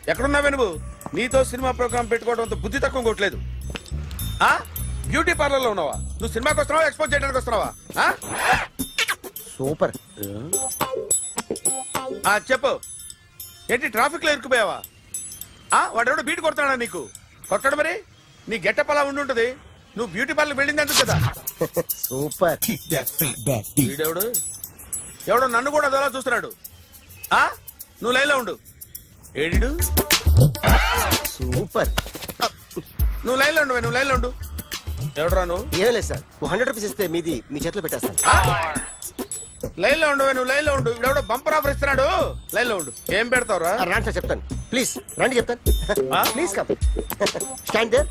ఎక్కడున్నావే నువ్వు? నీతో cinema programme పెట్టుకోవడంతో బుద్ధి తక్కువ కొట్టలేదు. బ్యూటీ పార్లర్ లో ఉన్నావా? నువ్వు సినిమాకి వస్తున్నావా, ఎక్స్పోజ్ చేయడానికి వస్తున్నావా? సూపర్. చెప్పు, ఏంటి ట్రాఫిక్ లో ఇరుక్కుపోయావా? వాడెవడో బీట్ కొడతాడా నీకు? కొట్టడు మరి. నీ గెట్టప్ అలా ఉండుంటది. నువ్వు బ్యూటీ పార్లర్ వెళ్ళింది ఎందుకు కదా? సూపర్. వీడెవడు? ఎవడో నన్ను కూడా అదోలా చూస్తున్నాడు. నువ్వు లైన్లో ఉండు. ఏడు సూపర్. నువ్వు లైన్లో ఉండు, నువ్వు లైన్లో ఉండు. ఎవడరా నువ్వు? ఏం లేదు సార్, 100 రూపీస్ ఇస్తే మీది మీ చేతిలో పెట్టేస్తాను. లైన్లో ఉండు, నువ్వు లైన్లో ఉండు. ఇవిడెవడో బంపర్ ఆఫర్ ఇస్తున్నాడు. లైన్లో ఉండు. ఏం పెడతావురా? రాండి సార్, చెప్తాను. ప్లీజ్ రండి, చెప్తాను. Please come. Stand there.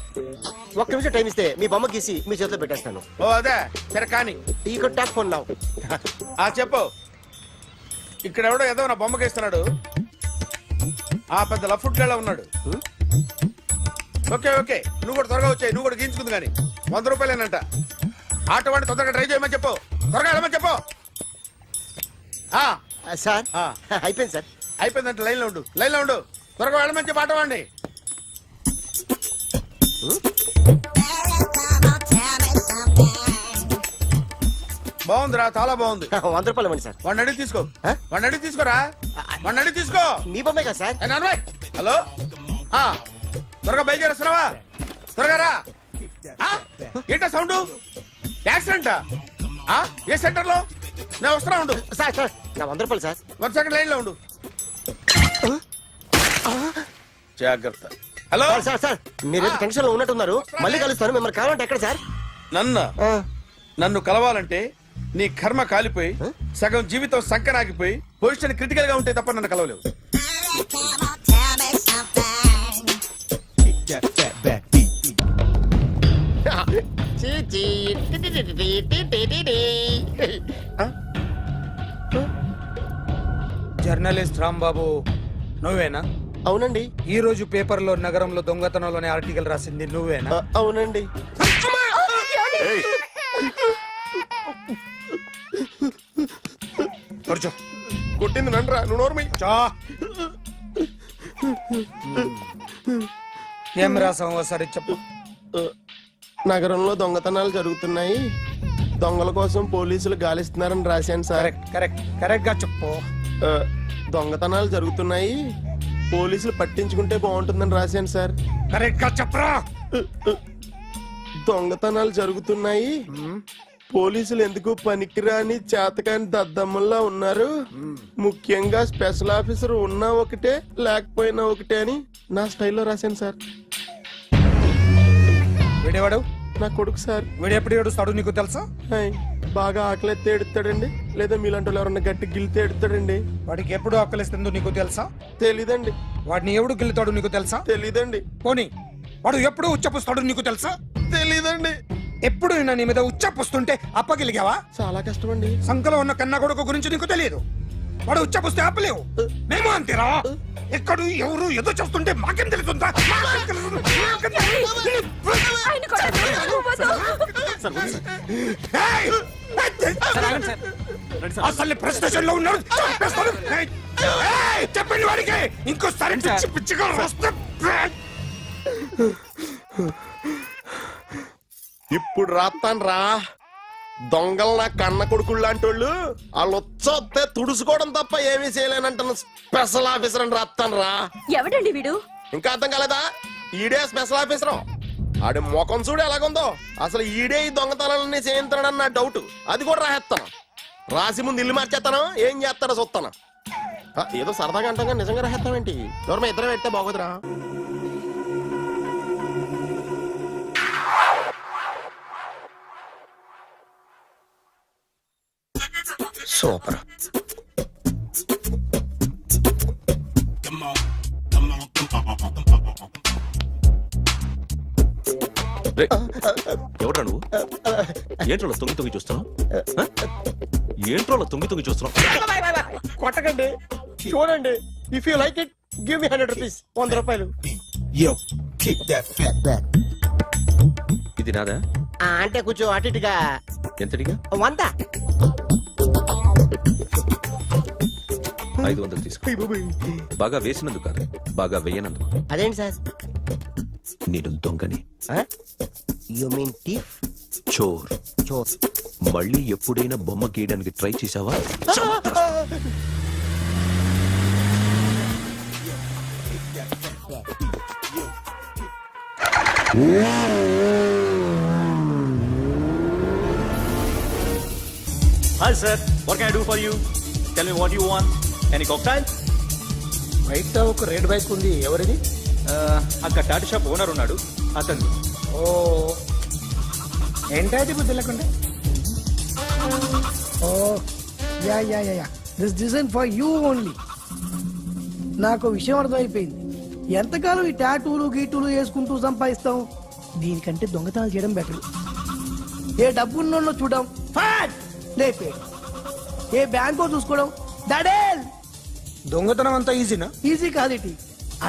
1 నిమిషం టైం ఇస్తే మీ బొమ్మ గీసి మీ చేతిలో పెట్టేస్తాను. ఓ అదే సరే కానీ. ఈ కుడ్ టాక్ ఫోన్ నౌ. చెప్పు. ఇక్కడ ఎవడో ఏదో నా బొమ్మకి ఇస్తున్నాడు. పెద్ద లఫుట్ గేళ ఉన్నాడు. ఓకే ఓకే, నువ్వు కూడా త్వరగా వచ్చాయి. నువ్వు కూడా గీంచుకుంది కానీ 100 రూపాయలేనంట. ఆటో వాడిని తొందరగా ట్రై చేయమని చెప్పు. త్వరగా వెళ్ళమని చెప్పు. సార్ అయిపోయింది సార్. అయిపోయిందంటే లైన్లో ఉండు, లైన్లో ఉండు. త్వరగా వెళ్ళమని చెప్పు ఆటో వాడిని. బాగుందిరా, చాలా బాగుంది. 100 రూపాయలు ఇవ్వండి సార్. వాడిని అడిగి తీసుకో. వాడిని అడిగి తీసుకోరా. వాడిని అడిగి తీసుకో. మీ బొమ్మే కదా సార్. హలో, త్వరగా బయలుదేరేస్తున్నావా? త్వరగా రా. ఏంటా సౌండ్? యాక్సిడెంటా? ఏ సెంటర్ లో? నేను వస్తున్నా ఉండు. సార్ సార్ నా 100 రూపాయలు సార్. 1 సెకండ్ లైన్ లో ఉండు. జాగ్రత్త. హలో సార్ సార్, మీరు టెన్షన్ లో ఉన్నట్టున్నారు. మళ్ళీ కలుస్తాను. మిమ్మల్ని కావాలంటే ఎక్కడ సార్? నన్ను కలవాలంటే నీ కర్మ కాలిపోయి సగం జీవితం సంకనాగిపోయి పొజిషన్ క్రిటికల్ గా ఉంటే తప్ప నన్ను కలవలేవు. జర్నలిస్ట్ రాంబాబు నువ్వేనా? అవునండి. ఈ రోజు పేపర్లో నగరంలో దొంగతనంలోనే ఆర్టికల్ రాసింది నువ్వేనా? అవునండి. కొట్టింది నండ్రా, నువ్వు నోర్మి. ఏం రాసావు ఒకసారి చెప్పు. నగరంలో దొంగతనాలు జరుగుతున్నాయి, దొంగల కోసం పోలీసులు గాలిస్తున్నారని రాశాను సార్. కరెక్ట్ కరెక్ట్ గా చెప్పు. దొంగతనాలు జరుగుతున్నాయి, పోలీసులు పట్టించుకుంటే బాగుంటుందని రాశాను సార్. కరెక్ట్ గా చెప్పరా. దొంగతనాలు జరుగుతున్నాయి, పోలీసులు ఎందుకు పనికిరాని చేతకాని దద్దమ్మల్లా ఉన్నారు, ముఖ్యంగా స్పెషల్ ఆఫీసర్ ఉన్నా ఒకటే లేకపోయినా ఒకటే అని నా స్టైల్లో రాశాను సార్. వీడేవాడు? నా కొడుకు సార్. వీడు ఎప్పుడు ఏడుస్తాడు నీకు తెలుసా? బాగా ఆకలిస్తే ఎడుతాడండి, లేదా మీలాంటి వాళ్ళు ఎవరన్నా గట్టి గిల్లితే ఎడుతాడండి. వాడికి ఎప్పుడు ఆకలిస్తుందో నీకు తెలుసా? తెలీదండి. వాడిని ఎవడు గిల్లుతాడు నీకు తెలుసా? తెలీదండి. పోనీ వాడు ఎప్పుడు ఉచ్చపుస్తాడు నీకు తెలుసా? తెలీదండి. ఎప్పుడు నీ మీద ఉచ్చపుస్తుంటే అప్పగలిగావా? చాలా కష్టం అండి. సంకలో ఉన్న కన్నా కొడుకు గురించి నీకు తెలియదు. వాడు ఉచ్చపుస్తే ఆపలేవు. మేము అంతేరా. ఎక్కడు ఎవరు ఏదో చేస్తుంటే మాకేం తెలుస్తుందా? అసలు ప్రెస్టేషన్ లో ఉన్నాడు. చెప్పండి వాడికి ఇంకోసారి పిచ్చి పిచ్చిగా వస్తే. ఇప్పుడు రాత్తాను రా. దొంగలు నా కన్న కొడుకులు లాంటి వాళ్ళు వాళ్ళు వచ్చొస్తే తుడుచుకోవడం తప్ప ఏమీ చేయలేనంటున్న స్పెషల్ ఆఫీసర్ అని రాత్తాను రా. ఎవడండి వీడు? ఇంకా అర్థం కాలేదా? ఈడే స్పెషల్ ఆఫీసర్. ఆడి ముఖం చూడు ఎలాగుందో. అసలు ఈడే ఈ దొంగతనాలన్నీ చేయించాడని నా డౌట్. అది కూడా రాసేస్తాను. రాసి ముందు ఇల్లు మార్చేస్తాను. ఏం చేస్తాడో చూస్తాను. ఏదో సరదాగా అంటాం కానీ నిజంగా రాసేస్తామేంటి? ఎవరన్నా ఇద్దరు పెడితే బాగోదురా. సూపర్. ఎవడ్రా నువ్వు? ఏంట్రోలో తొంగి తొంగి చూస్తున్నావు? ఏంట్రోలో తొంగి తొంగి చూస్తున్నావు? కొట్టకండి, చూడండి. If you like it give me 100 rupees. 100 రూపాయలు. ఇది నాదా? అంటే కొంచెం అటు ఇటుగా. ఎంతడిగా? 100. 500 తీసుకో. బాగా వేసినందుకు కాదు, బాగా వేయనందుకు. అదేంటి సార్? నేను దొంగని, యు మీన్ థీఫ్? చోర్. చోర్. మళ్ళీ ఎప్పుడైనా బొమ్మ గీయడానికి ట్రై చేసావా? Hi sir, what can I do for you? Tell me what you want. Any cocktail? బయట ఒక రెడ్ బైక్ ఉంది, ఎవరిది? అక్కడ టాటా షాప్ ఓనర్ ఉన్నాడు, అతను. ఓ ఏంటది బుద్ధి లేకుండా? Oh yeah yeah yeah yeah this design for you only. నాకు విషయం అర్థమైపోయింది. ఎంతకాలం ఈ టాటూలు గీటూలు వేసుకుంటూ సంపాదిస్తాం? దీనికంటే దొంగతనాలు చేయడం బెటర్. ఏ డబ్బున్నోళ్ళు చూడడం ఫాట్ లేపే, ఏ బ్యాంకో చూసుకోవడం దడేల్. దొంగతనం అంతా ఈజీనా? ఈజీ కాదేటి,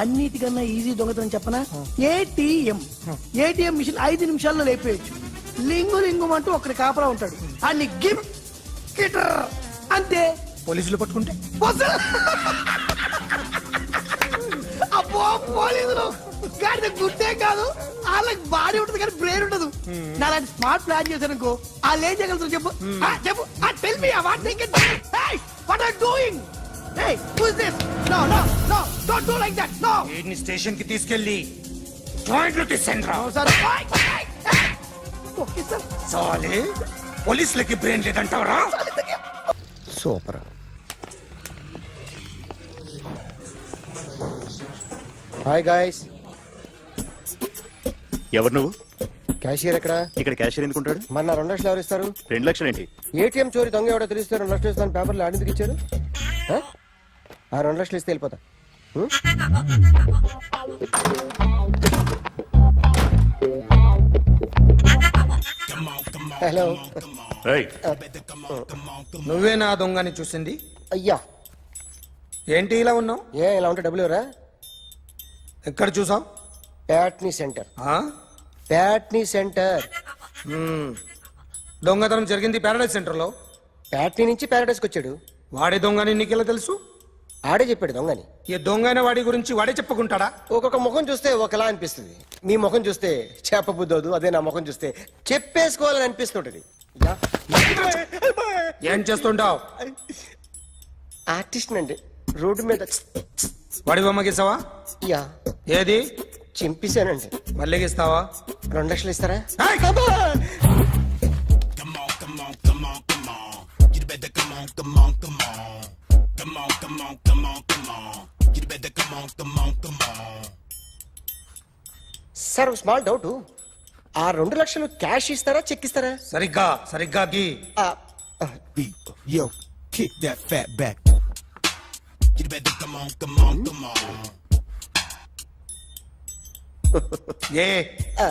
అన్నిటికన్నా ఈజీ దొంగతనం చెప్పనా? ఏటీఎం మిషన్ 5 నిమిషాల్లో లేపేయచ్చు. లింగు లింగు అంటూ ఒకటి కాపలా ఉంటాడు, అన్ని గిమ్ గిటర్ అంతే. పోలీసులు పట్టుకుంటే పోలీసులు. అబ్బో పోలీసులు గాడి గుట్టే కాదు, వాళ్ళకి బాడీ ఉంటుంది కానీ బ్రెయిన్ ఉండదు. నా లాంటి స్మార్ట్ ప్లాన్ చేశాను అనుకో, వాళ్ళు ఏం చేయగలుగుతారు చెప్పు? చెప్పు, tell me what they can. Hey what are doing? Hey who is this? No no no don't do like that. No వీడిని స్టేషన్ కి తీసుకెళ్ళి జాయింట్లు తీసుకురా. Sir okay sir. సాలే పోలీసులకి బ్రెయిన్ లేదంటావరా? సూపర్. Hi guys. ఎవరు నువ్వు? క్యాషియర్ ఎక్కడ? ఇక్కడ క్యాషియర్ ఎందుకుంటాడు? మన 2 లక్షలు ఎవరు ఇస్తారు? 2 లక్షలు ఏంటి? ఏటీఎం చోరీ దొంగ ఎవడో తెలిస్తే 2 లక్షలు ఇస్తాను పేపర్లు ఆడిందుకు ఇచ్చారు. ఆ 2 లక్షలు ఇస్తే వెళ్ళిపోతా. హలో, ఏయ్, నువ్వే నా దొంగని చూసింది? అయ్యా, ఏంటి ఇలా ఉన్నావు? ఏ ఇలా ఉంటే డబ్బులు ఎవరా? ఎక్కడ చూసావు? ప్యాట్నీ సెంటర్. ప్యాట్నీ సెంటర్. దొంగతనం జరిగింది ప్యారడైజ్ సెంటర్ లో. ప్యాట్నీ నుంచి ప్యారడైస్కి వచ్చాడు. వాడే దొంగని నీకెలా తెలుసు? ఆడే చెప్పాడు దొంగని. ఈ దొంగైన వాడి గురించి వాడే చెప్పుకుంటాడా? ఒక్కొక్క ముఖం చూస్తే ఒకలా అనిపిస్తుంది. మీ ముఖం చూస్తే చేపబుద్దోదు, అదే నా ముఖం చూస్తే చెప్పేసుకోవాలని అనిపిస్తుంటది. యా. ఏం చేస్తుంటావు? ఆర్టిస్ట్ అండి, రోడ్డు మీద. వాడి బొమ్మ గీసావా? యా, ఏది? చింపేశానండి. మళ్ళీ గీస్తావా? 2 లక్షలు ఇస్తారా? సార్ ఒక స్మాల్ డౌట్, ఆ 2 లక్షలు క్యాష్ ఇస్తారా చెక్ ఇస్తారా? సరిగ్గా సరిగ్గా గీ. ఆ, Yo, kick that fat back. You better come on, come on, come on. ఏ ఆ.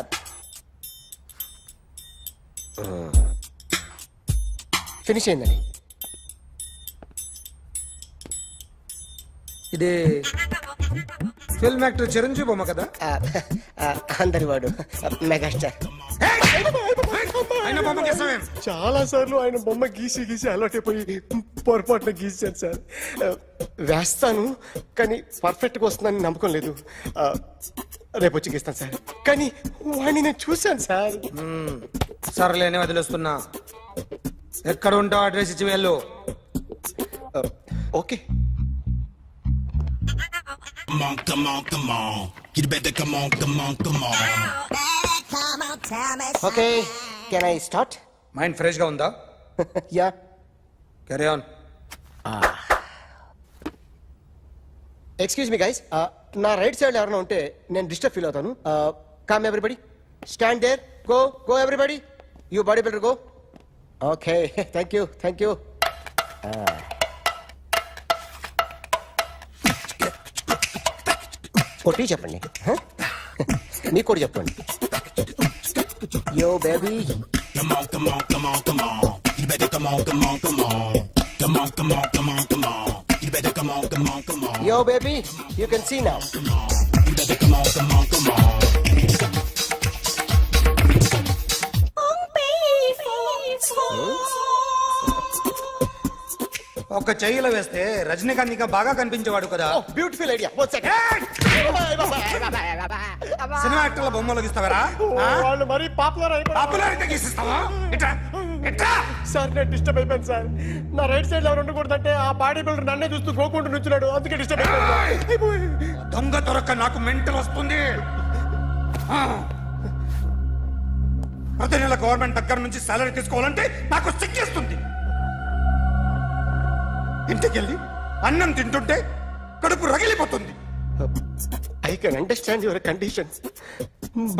ఫినిష్ అయిందండి. ఇది ఫిల్మ్ యాక్టర్ చిరంజీవి బొమ్మ కదా? అందరి వాడు మెగాస్టార్. ఆయన బొమ్మ గీసావేం? చాలా సార్లు ఆయన బొమ్మ గీసి గీసి అలవాటైపోయి పొరపాటున గీసాను సార్. వేస్తాను కానీ పర్ఫెక్ట్గా వస్తుందని నమ్మకం లేదు. రేపు వచ్చి గీస్తాను సార్. కానీ వాడిని నేను చూశాను సార్. సర్లేని వదిలేస్తున్నా. ఎక్కడ ఉంటావు అడ్రస్ ఇచ్చి వెళ్ళు. Okay. Come on, come on, come on. You better come on, come on, come on. Okay, can I start? Mind fresh గా ఉందా? Yeah. Carry on. Excuse me guys, నా రైట్ సైడ్ ఎవరైనా ఉంటే నేను డిస్టర్బ్ ఫీల్ అవుతాను. Come everybody, stand there, go go everybody, you body builder go. Okay, thank you thank you. కొట్టి చెప్పండి, మీకు కూడా చెప్పండి. Yo baby. Come on, come on, come on, come on. You better come on, come on, come on. Come on, come on, come on, come on. You better come on, come on, come on. Yo, baby, you can see now. You better come on, come on, come on. ఒక చెయ్యిలో వేస్తే రజనీకాంత్ ఇంకా బాగా కనిపించేవాడు కదా beautiful idea cinema యాక్టర్ల బొమ్మలు గీస్తావరా వాళ్ళు మరీ popular అయిపోయి popularity గీసిస్తావా ఇట్రా ఇట్రా సార్ నేను డిస్టర్బ్ అయిపోయాను సార్ నా రైట్ సైడ్ ఎవరు ఉండకూడదంటే ఆ బాడీ బిల్డర్ నన్నే చూస్తూ గోకుంటూ నుంచున్నాడు అందుకే డిస్టర్బ్ అయిపోయాను దొంగ దొరక్క నాకు మెంటల్ వస్తుంది ఆ. ప్రతి నెల గవర్నమెంట్ దగ్గర నుంచి సాలరీ తీసుకోవాలంటే నాకు సిగ్గేస్తుంది ఇంటికెళ్ళి అన్నం తింటుంటే కడుపు రగిలిపోతుంది I can understand your conditions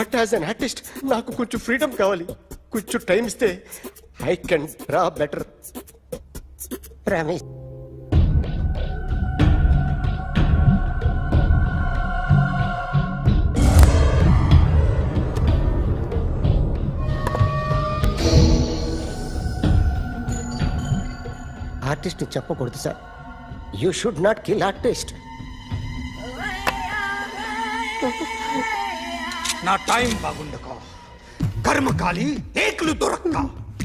but as an artist నాకు కొంచెం ఫ్రీడమ్ కావాలి కొంచెం టైం ఇస్తే I can draw better Ramesh artist చెప్పకూడదు sir you should not kill artist నా టైం బాగుండక కర్మకాలి ఏకులు దొరక్క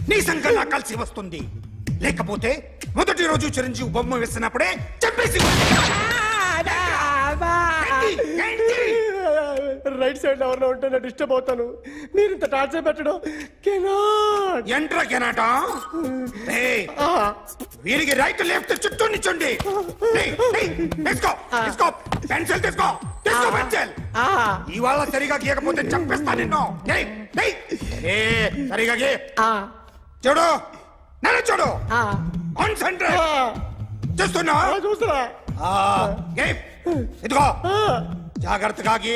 నీ సంఖ్య నాకు కలిసి వస్తుంది లేకపోతే మొదటి రోజు చిరంజీవి బొమ్మ వేసినప్పుడే చెప్పేసి రైట్ సైడ్ ఎవరిలో ఉంటే నేను డిస్టర్బ్ అవుతాను మీరు ఇంత టార్చర్ పెట్టడం కెనాట్ ఎంట్రా కెనాట వీరికి రైట్ లెఫ్ట్ చుట్టూ నిచ్చండి తీసుకో తీసుకో పెన్సిల్ తీసుకో తీసుకో పెన్సిల్ ఇవాళ సరిగా గీయకపోతే చంపేస్తా నిన్ను ఏయ్, ఏయ్. ఏ, సరిగా గీ చూడు నన్ను చూడు కాన్సంట్రేట్ చూస్తున్నా చూస్తున్నా గీ. ఇదిగో జాగ్రత్తగా గీ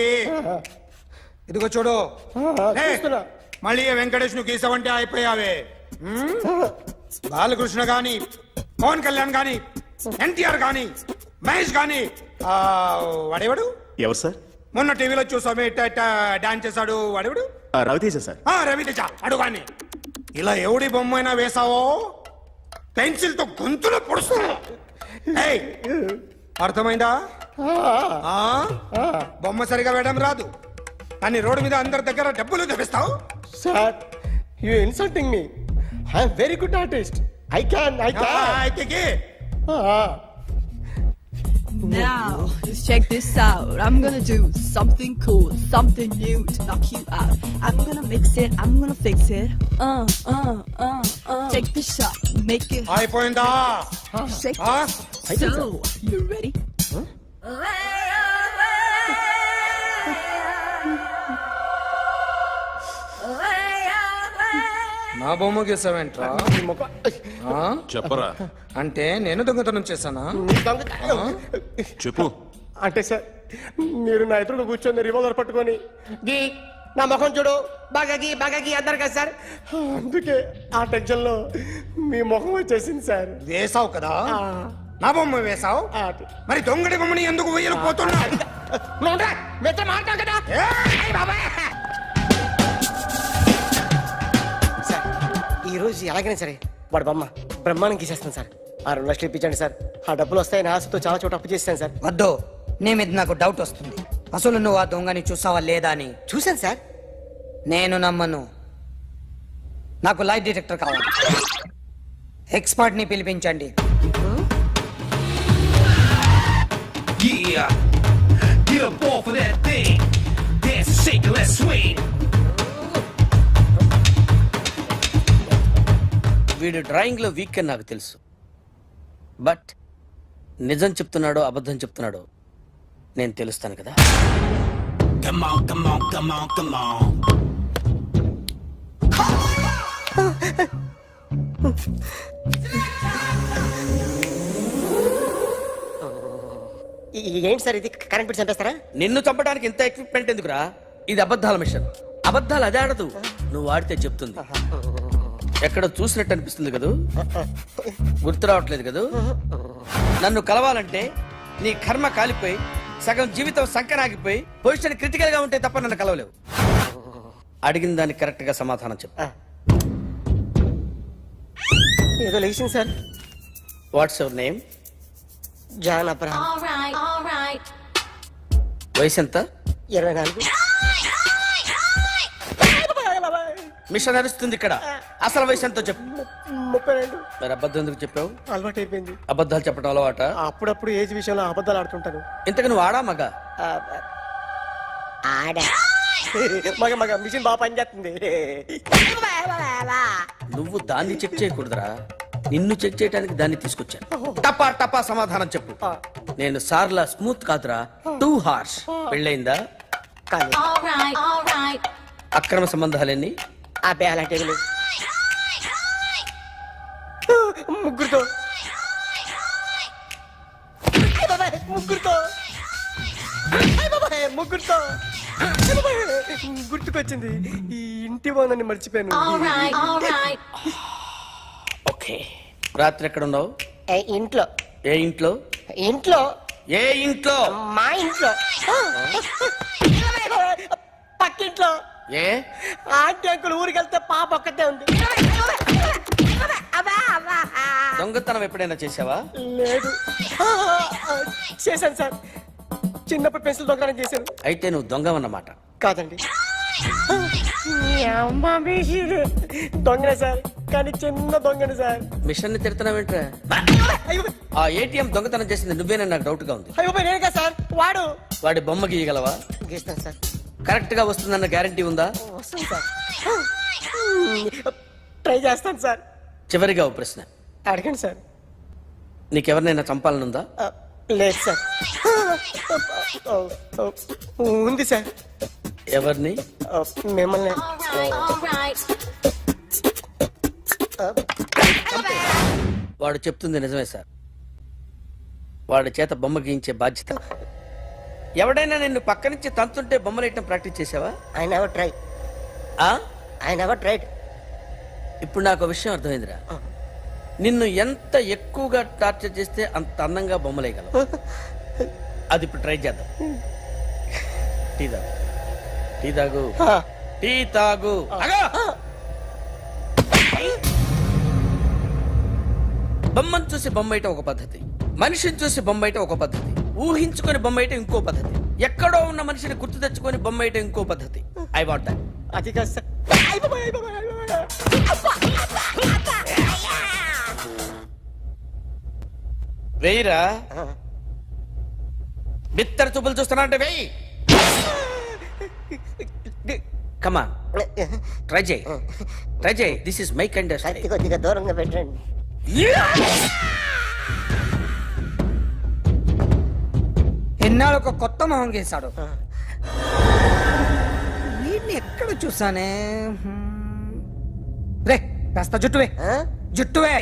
ఇదిగో చూడు లే. చూస్తున్నా. మళ్ళీ ఏ వెంకటేష్ ను గీసావంటే అయిపోయావే బాలకృష్ణ గాని పవన్ కళ్యాణ్ గాని ఎన్టీఆర్ గాని మహేష్ గాని వాడేవాడు ఎవరు సార్? మొన్న టీవీలో చూసామే డాన్స్ చేశాడు వాడేవాడు రవితేజ సార్. రవితేజ అడుగాని ఇలా ఎవడి బొమ్మ అయినా వేసావో పెన్సిల్ తో గొంతులో పొడుస్తున్నా ఏయ్, అర్థమైందా ఆ? బొమ్మ సరిగా వేయడం రాదు కానీ రోడ్డు మీద అందరి దగ్గర డబ్బులు తెప్పిస్తావు sir you insulting me I'm very good artist I can అయితే గీ. Now, just check this out. I'm gonna do something cool, something new to knock you out. I'm gonna mix it, I'm gonna fix it. Take the shot, make it అయిపోయిందా shake. ఆ? So, you ready? నా బొమ్మ గీసావేంట్రా ఆ? చెప్పరా. అంటే నేను దొంగతనం చేశానా చెప్పు. అంటే సార్ మీరు నా ఎదురు కూర్చొని రివాల్వర్ పట్టుకొని గీ నా ముఖం చూడు బాగా గీ అన్నారు కదా సార్ అందుకే ఆ టెన్షన్ లో మీ ముఖం వచ్చేసింది సార్ వేసావు కదా నా బొమ్మ వేసావు మరి దొంగడి బొమ్మని ఎందుకు వేయలేకపోతున్నా సార్ ఈ రోజు ఎలాగైనా సరే వాడు బొమ్మ బ్రహ్మాండం గీసేస్తాను సార్ ఆ 2 లక్షలు ఇప్పించండి సార్ ఆ డబ్బులు వస్తాయని ఆశతో చాలా చోట అప్పు చేస్తాను సార్ వద్దు నీ మీద నాకు డౌట్ వస్తుంది అసలు నువ్వు ఆ దొంగని చూసావా లేదా అని చూశాను సార్ నేను నమ్మను నాకు లైట్ డిటెక్టర్ కావాలి ఎక్స్పర్ట్ ని పిలిపించండి Yeah, get up off of that thing. Dance and shake and let's swing. వీడు డ్రాయింగ్ లో వీక్ అని నాకు తెలుసు బట్ నిజం చెప్తున్నాడో అబద్ధం చెప్తున్నాడో నేను తెలుస్తాను కదా Come on, come on, come on, come on. ఏంటి సార్ ఇది కరెంట్ బిల్ చంపేస్తారా నిన్ను చంపడానికి ఇంత ఎక్విప్మెంట్ ఎందుకురా ఇది అబద్ధాల మిషన్ అబద్ధాలు అదే ఆడదు నువ్వు వాడితే చెప్తుంది ఎక్కడ చూసినట్టు అనిపిస్తుంది కదూ గుర్తు రావట్లేదు కదూ నన్ను కలవాలంటే నీ కర్మ కాలిపోయి సగం జీవితం సంకనాగిపోయి పొజిషన్ క్రిటికల్ గా ఉంటే తప్ప నన్ను కలవలేవు అడిగిన దానికి కరెక్ట్ గా సమాధానం చెప్పు ఏదో లేచింది sir what's your name John Abraham వయసు ఎంత 24 మిషన్ నడుస్తుంది ఇక్కడ. అసలు వయసు ఎంతో చెప్పు. 32. మరి అబద్ధం ఎందుకు చెప్పావు? అలవాటు అయిపోయింది. అబద్ధాలు చెప్పడం అలవాట? అప్పుడప్పుడు ఏజ్ విషయంలో అబద్ధాలు ఆడుతుంటాను. ఇంతకు నువ్వు ఆడా మగ? ఆడా మగ మగ మిషన్ బాగా పనిచేస్తుంది. నువ్వు దాన్ని చెక్ చేయకూడదురా, నిన్ను చెక్ చేయడానికి దాన్ని తీసుకొచ్చాను. టపా టపా సమాధానం చెప్పు. నేను సార్లా స్మూత్ కాదురా, టూ హార్ష్. పెళ్ళయిందా? కానీ అక్రమ సంబంధాలన్నీ? అబ్బాయి అలాంటివి లేవు. ముగ్గురుతో ముగ్గురుతో ముగ్గురుతో గుర్తుకొచ్చింది. ఈ ఇంటి వాళ్ళని మర్చిపోయాను. ఓకే. రాత్రి ఎక్కడ ఉన్నావు? ఇంట్లో. ఏ ఇంట్లో? ఇంట్లో. ఏ ఇంట్లో? మా ఇంట్లో. పక్కింట్లో. ఏ ఆంటీ అంకుల్ ఊరికి వెళ్తే పాప ఒక్కతే ఉంది. దొంగతనం ఎప్పుడైనా చేసావా? లేదు. చేశాను సార్, చిన్నప్పుడు పెన్సిల్ దొంగతనం చేశాను. అయితే నువ్వు దొంగవన్నమాట. కాదండి, దొంగనే సార్, కానీ చిన్న దొంగని సార్. మిషన్ ని తిడుతున్నావేంట్రా? అయ్యో ఆ ఏటీఎం దొంగతనం చేసింది నువ్వేనని నాకు డౌట్ గా ఉంది. అయ్యో నేను కదా సార్, వాడు. వాడి బొమ్మ గీయగలవా? గీస్తాను సార్. కరెక్ట్ గా వస్తుందన్న గ్యారంటీ ఉందా? వస్తాను సార్, ట్రై చేస్తాను సార్. చివరిగా ఓ ప్రశ్న అడగండి సార్. నీకెవరినైనా చంపాలనుందా? లేదు సార్. ఉంది సార్. ఎవరిని? మిమ్మల్ని. వాడు చెప్తుంది నిజమే సార్. వాడి చేత బొమ్మ గీయించే బాధ్యత. ఎవడైనా నిన్ను పక్క నుంచి తంతుంటే బొమ్మలేయటం ప్రాక్టీస్ చేసావా? I never try. I never tried. ఇప్పుడు నాకు ఒక విషయం అర్థమైందిరా. నిన్ను ఎంత ఎక్కువగా టార్చర్ చేస్తే అంత అందంగా బొమ్మలేయగలవు. అది ఇప్పుడు ట్రై చేద్దాం. టీ తాగు, టీ తాగు, టీ తాగు. బొమ్మను చూసి బొమ్మయటం ఒక పద్ధతి, మనిషిని చూసి బొమ్మయటం ఒక పద్ధతి, ఊహించుకొని బొమ్మయటం ఇంకో పద్ధతి, ఎక్కడో ఉన్న మనిషిని గుర్తు తెచ్చుకొని బొమ్మయటం ఇంకో పద్ధతి. I want that. అది కాదు సార్. వెయ్యిరా. బిత్తర చూపులు చూస్తున్నా అంటే వెయ్యి. కమాన్, ట్రై చేయి, ట్రై చేయి. This is my kind of style. కొద్దిగా దూరంగా పెట్టండి. ఎన్నాళ్ళు ఒక కొత్త మొహం గీశాడు. వీడిని ఎక్కడ చూసానే? రే కాస్త జుట్టువే, జుట్టువే.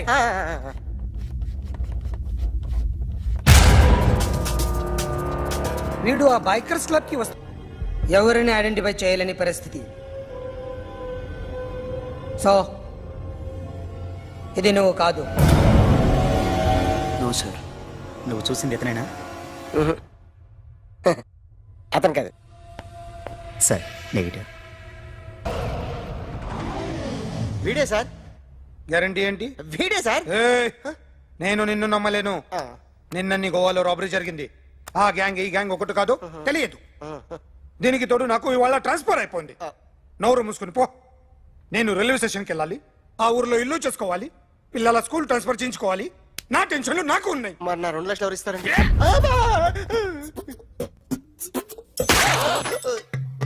వీడు ఆ బైకర్స్ క్లబ్ కి వస్తా, ఎవరిని ఐడెంటిఫై చేయలేని పరిస్థితి. సో ఇది నువ్వు కాదు. నో సార్, నువ్వు చూసింది ఇతనేనా? అతను కాదు సార్, నెగిటివ్. వీడే సార్. గ్యారంటీ ఏంటి? వీడే సార్. ఏయ్, నేను నిన్ను నమ్మలేను. నిన్న నీ గోవాలో రాబరీ జరిగింది. ఆ గ్యాంగ్ ఈ గ్యాంగ్ ఒకటి కాదు, తెలియదు. దీనికి తోడు నాకు ఇవాళ ట్రాన్స్ఫర్ అయిపోయింది. నోరు మూసుకుని పో. నేను రైల్వే స్టేషన్కి వెళ్ళాలి, ఆ ఊర్లో ఇల్లు చేసుకోవాలి, పిల్లల స్కూల్ ట్రాన్స్ఫర్ చేయించుకోవాలి. నా టెన్షన్లు నాకు ఉన్నాయి. మరి నా 2 లక్షలు ఎవరు ఇస్తారండి?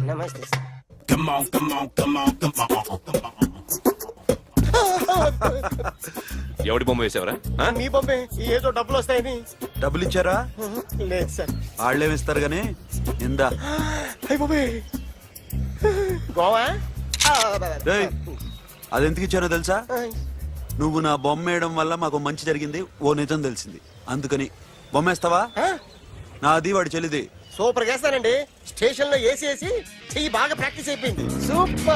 నమస్తే sir. Come on, come on, come on, come on, come on. ఎవడి బొమ్మ వేసావరా? మీ బొమ్మే, ఏదో డబ్బులు వస్తాయని. డబ్బులు ఇచ్చారా? లేదు సార్. వాళ్ళేమి ఇస్తారు గానీ ఇందా. అయ్య బాబే, గోవా. అది ఎందుకు ఇచ్చానో తెలుసా? నువ్వు నా బొమ్మ వేయడం వల్ల మాకు మంచి జరిగింది, ఓ నిజం తెలిసింది. అందుకని బొమ్మేస్తావా? నాది వాడి చెల్లిది. సూపర్ వేస్తానండి. స్టేషన్ లో ఏసీ చెయ్యి బాగా ప్రాక్టీస్ అయిపోయింది. సూపర్.